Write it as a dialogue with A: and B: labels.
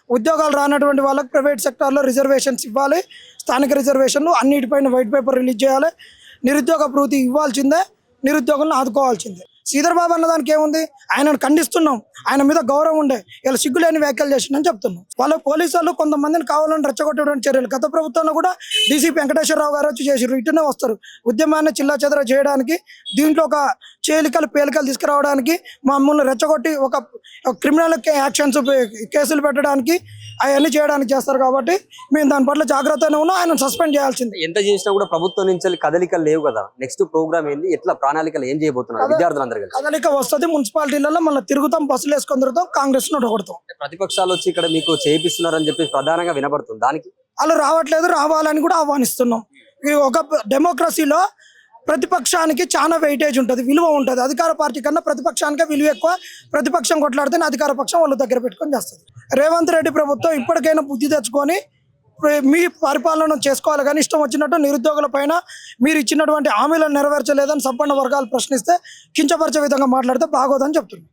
A: ఉద్యోగాలు రానటువంటి వాళ్ళకి ప్రైవేట్ సెక్టార్లో రిజర్వేషన్స్ ఇవ్వాలి, స్థానిక రిజర్వేషన్లు అన్నిటిపైన వైట్ పేపర్ రిలీజ్ చేయాలి, నిరుద్యోగ భృతి ఇవ్వాల్సిందే, నిరుద్యోగులను ఆదుకోవాల్సిందే. శ్రీధర్ బాబు అన్న దానికి ఏముంది, ఆయనను ఖండిస్తున్నాం, ఆయన మీద గౌరవం ఉండే ఇలా సిగ్గులేని వ్యాఖ్యలు చేసిందని చెప్తున్నాం. వాళ్ళ పోలీసు వాళ్ళు కొంతమందిని కావాలని రెచ్చగొట్టేటువంటి చర్యలు గత ప్రభుత్వంలో కూడా డీసీపీ వెంకటేశ్వరరావు గారు వచ్చి చేసారు. ఇటునే వస్తారు ఉద్యమాన్ని చిల్లా చెదర చేయడానికి, దీంట్లో ఒక పేలికలు తీసుకురావడానికి, మమ్మల్ని రెచ్చగొట్టి ఒక క్రిమినల్ యాక్షన్స్ కేసులు పెట్టడానికి అవన్నీ చేయడానికి చేస్తారు. కాబట్టి మేము దాని పట్ల జాగ్రత్తగానే ఉన్నాం. ఆయన సస్పెండ్ చేయాల్సింది.
B: ఎంత చేసినా కూడా ప్రభుత్వం నుంచి కదలికలు లేవు కదా. నెక్స్ట్ ప్రోగ్రామ్ ఏంది, ఎట్లా ప్రణాళికలు ఏం చేయబోతున్నారు విద్యార్థులందరూ?
A: కదలిక వస్తుంది, మున్సిపాలిటీలలో మళ్ళీ తిరుగుతాం, బస్సులు వేసుకొని తిరుగుతాం, కాంగ్రెస్ ను కొడతాం.
B: ప్రతిపక్షాలు వచ్చి ఇక్కడ మీకు చేపిస్తున్నారని చెప్పి ప్రధానంగా వినబడుతుంది. దానికి
A: వాళ్ళు రావట్లేదు, రావాలని కూడా ఆహ్వానిస్తున్నాం. ఒక డెమోక్రసీలో ప్రతిపక్షానికి చాలా వెయిటేజ్ ఉంటుంది, విలువ ఉంటుంది. అధికార పార్టీ కన్నా ప్రతిపక్షానికే విలువ ఎక్కువ. ప్రతిపక్షం కొట్లాడితేనే అధికార పక్షం వాళ్ళ దగ్గర పెట్టుకొని చేస్తుంది. రేవంత్ రెడ్డి ప్రభుత్వం ఇప్పటికైనా బుద్ధి తెచ్చుకొని మీ పరిపాలన చేసుకోవాలి. కానీ ఇష్టం వచ్చినట్టు నిరుద్యోగుల పైన మీరు ఇచ్చినటువంటి హామీలను నెరవేర్చలేదని సంపన్న వర్గాలు ప్రశ్నిస్తే కించపరిచే విధంగా మాట్లాడితే బాగోదని చెప్తున్నారు.